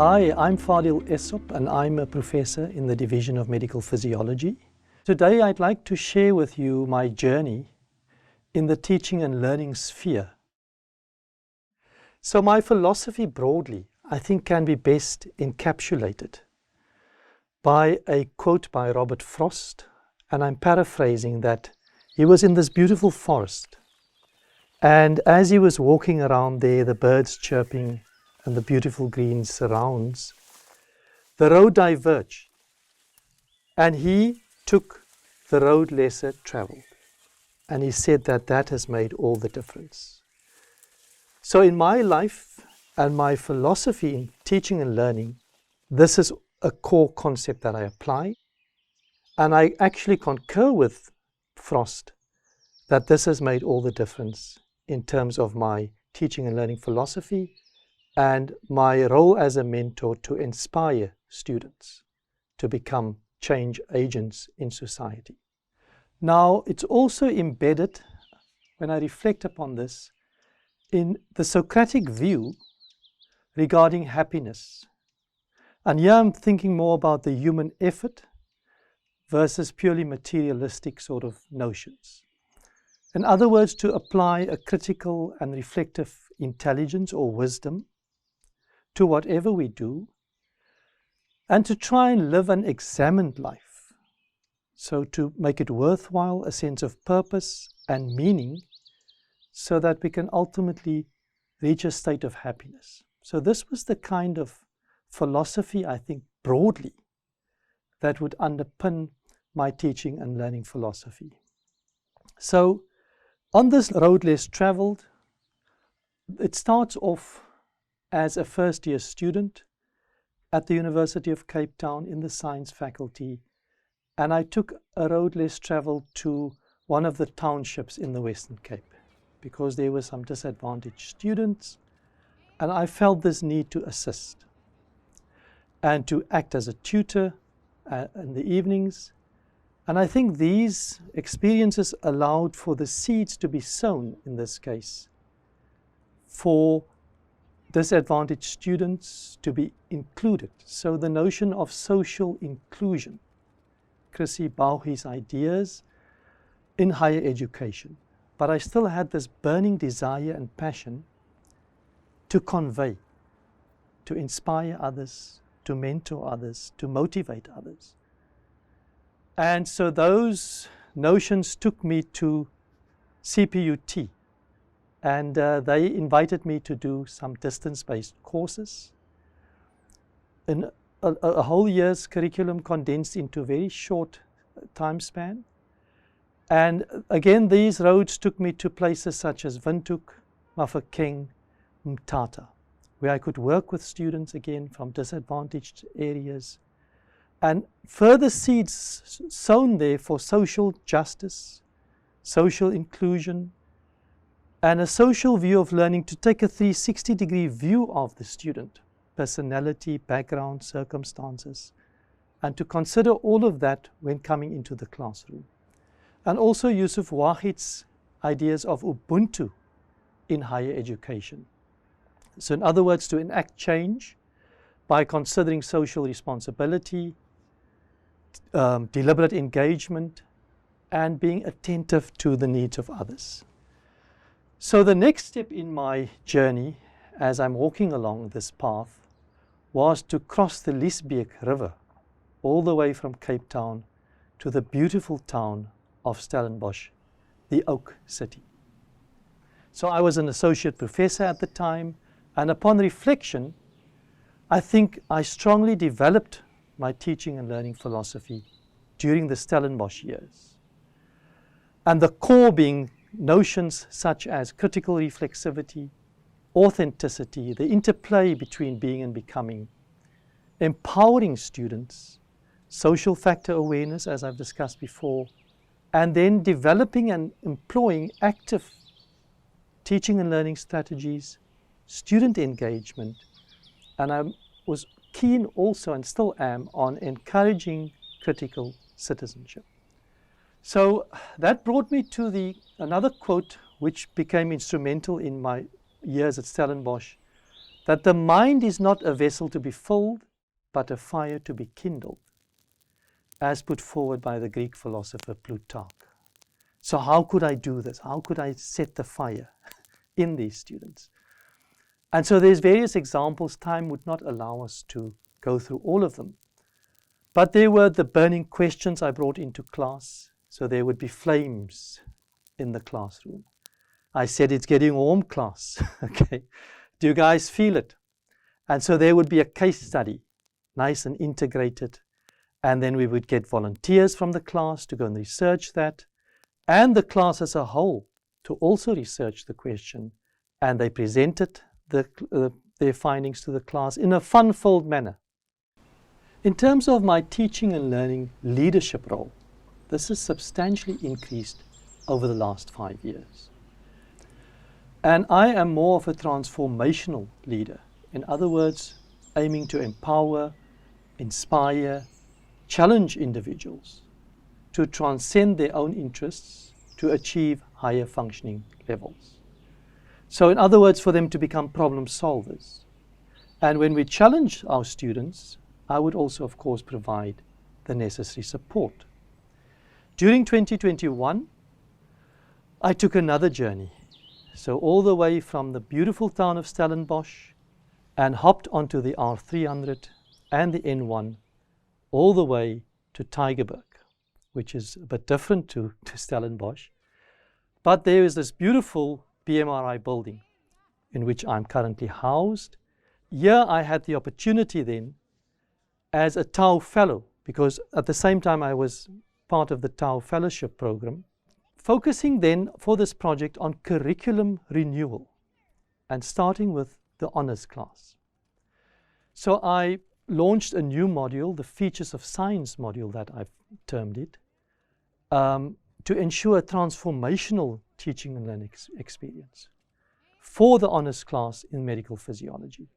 Hi, I'm Faadiel Essop and I'm a professor in the Division of Medical Physiology. Today I'd like to share with you my journey in the teaching and learning sphere. So my philosophy broadly, I think, can be best encapsulated by a quote by Robert Frost, and I'm paraphrasing that. He was in this beautiful forest, and as he was walking around there, the birds chirping and the beautiful green surrounds, the road diverged, and he took the road lesser traveled. And he said that that has made all the difference. So in my life and my philosophy in teaching and learning, this is a core concept that I apply. And I actually concur with Frost that this has made all the difference in terms of my teaching and learning philosophy and my role as a mentor to inspire students to become change agents in society. Now, it's also embedded, when I reflect upon this, in the Socratic view regarding happiness. And here I'm thinking more about the human effort versus purely materialistic sort of notions. In other words, to apply a critical and reflective intelligence or wisdom to whatever we do, and to try and live an examined life. So to make it worthwhile, a sense of purpose and meaning, so that we can ultimately reach a state of happiness. So this was the kind of philosophy, I think, broadly, that would underpin my teaching and learning philosophy. So on this road less traveled, it starts off as a first-year student at the University of Cape Town in the science faculty, and I took a road less traveled to one of the townships in the Western Cape because there were some disadvantaged students, and I felt this need to assist and to act as a tutor in the evenings. And I think these experiences allowed for the seeds to be sown, in this case, for disadvantaged students to be included. So the notion of social inclusion, Chrissy Bauhi's ideas in higher education. But I still had this burning desire and passion to convey, to inspire others, to mentor others, to motivate others. And so those notions took me to CPUT. And they invited me to do some distance-based courses in a whole year's curriculum condensed into a very short time span. And again, these roads took me to places such as Windhoek, Mafeking, Mthatha, where I could work with students again from disadvantaged areas, and further seeds sown there for social justice, social inclusion, and a social view of learning, to take a 360-degree view of the student, personality, background, circumstances, and to consider all of that when coming into the classroom. And also Yusuf Wahid's ideas of Ubuntu in higher education. So in other words, to enact change by considering social responsibility, deliberate engagement, and being attentive to the needs of others. So the next step in my journey, as I'm walking along this path, was to cross the Liesbeek River all the way from Cape Town to the beautiful town of Stellenbosch, the Oak City. So I was an associate professor at the time, and upon reflection, I think I strongly developed my teaching and learning philosophy during the Stellenbosch years. And the core being notions such as critical reflexivity, authenticity, the interplay between being and becoming, empowering students, social factor awareness, as I've discussed before, and then developing and employing active teaching and learning strategies, student engagement, and I was keen also, and still am, on encouraging critical citizenship. So that brought me to another quote which became instrumental in my years at Stellenbosch that the mind is not a vessel to be filled, but a fire to be kindled, as put forward by the Greek philosopher Plutarch. So how could I do this? How could I set the fire in these students? And so there's various examples. Time would not allow us to go through all of them. But there were the burning questions I brought into class. So there would be flames in the classroom. I said, it's getting warm, class. Okay. Do you guys feel it? And so there would be a case study, nice and integrated. And then we would get volunteers from the class to go and research that, and the class as a whole to also research the question. And they presented their findings to the class in a fun-filled manner. In terms of my teaching and learning leadership role, this has substantially increased over the last 5 years. And I am more of a transformational leader. In other words, aiming to empower, inspire, challenge individuals to transcend their own interests to achieve higher functioning levels. So in other words, for them to become problem solvers. And when we challenge our students, I would also, of course, provide the necessary support. During 2021, I took another journey. So all the way from the beautiful town of Stellenbosch and hopped onto the R300 and the N1 all the way to Tygerberg, which is a bit different to Stellenbosch. But there is this beautiful BMRI building in which I'm currently housed. Here I had the opportunity then as a Tau Fellow, because at the same time I was part of the Tau Fellowship program, focusing then for this project on curriculum renewal and starting with the honors class. So I launched a new module, the Features of Science module that I've termed it, to ensure a transformational teaching and learning experience for the honors class in medical physiology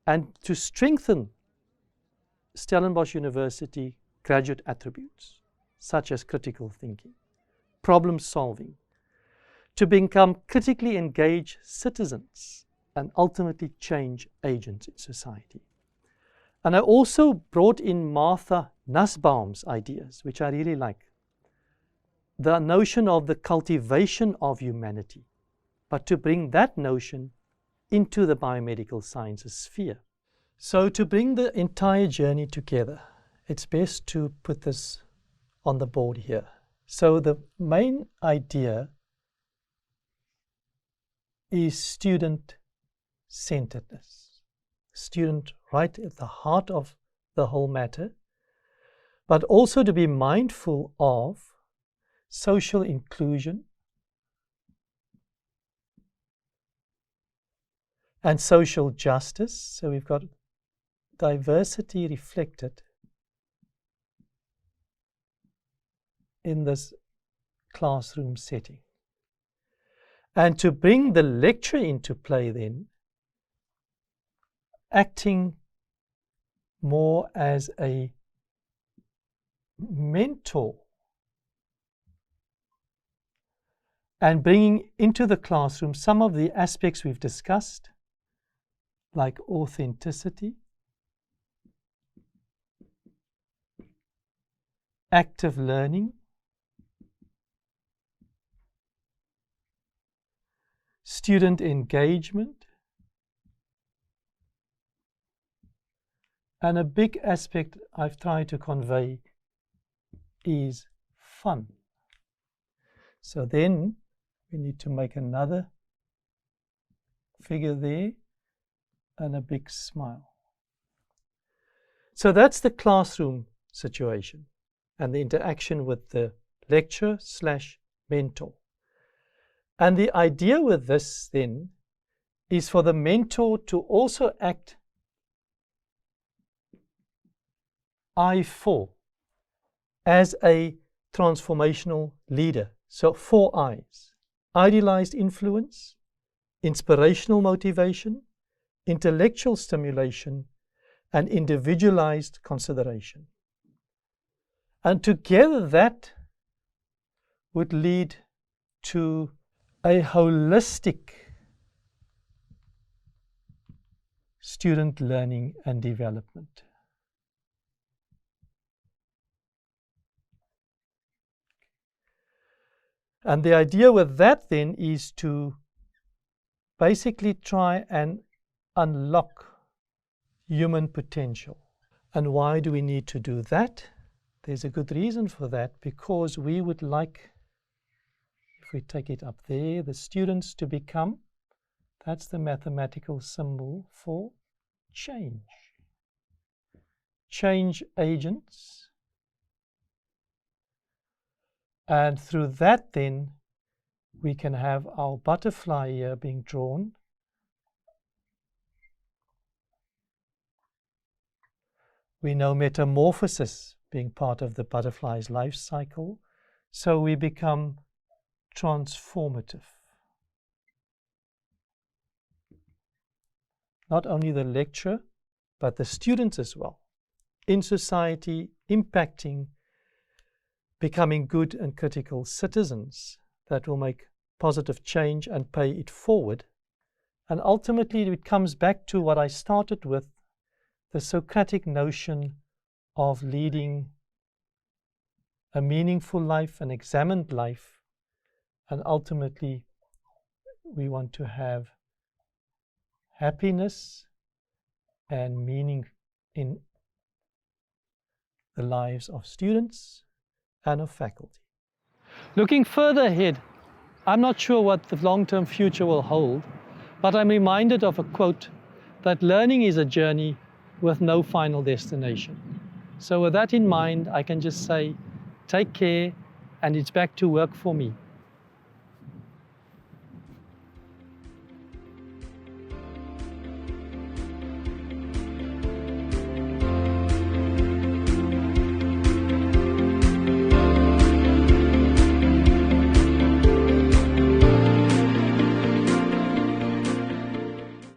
and to strengthen Stellenbosch University graduate attributes such as critical thinking, problem solving, to become critically engaged citizens and ultimately change agents in society. And I also brought in Martha Nussbaum's ideas, which I really like. The notion of the cultivation of humanity, but to bring that notion into the biomedical sciences sphere. So to bring the entire journey together, it's best to put this on the board here. So the main idea is student-centeredness. Student right at the heart of the whole matter, but also to be mindful of social inclusion and social justice. So we've got diversity reflected in this classroom setting. And to bring the lecture into play then, acting more as a mentor and bringing into the classroom some of the aspects we've discussed, like authenticity, active learning, student engagement, and a big aspect I've tried to convey is fun. So then we need to make another figure there and a big smile. So that's the classroom situation and the interaction with the lecturer/mentor. And the idea with this then is for the mentor to also act I4 as a transformational leader. So 4 I's: idealized influence, inspirational motivation, intellectual stimulation, and individualized consideration. And together that would lead to a holistic student learning and development. And the idea with that then is to basically try and unlock human potential. And why do we need to do that? There's a good reason for that, because we would like, if we take it up there, the students to become, that's the mathematical symbol for change. Change agents. And through that then, we can have our butterfly here being drawn. We know metamorphosis being part of the butterfly's life cycle, so we become transformative. Not only the lecturer, but the students as well. In society, impacting, becoming good and critical citizens that will make positive change and pay it forward. And ultimately, it comes back to what I started with, the Socratic notion of leading a meaningful life, an examined life, and ultimately we want to have happiness and meaning in the lives of students and of faculty. Looking further ahead, I'm not sure what the long-term future will hold, but I'm reminded of a quote that learning is a journey with no final destination. So with that in mind, I can just say, take care, and it's back to work for me.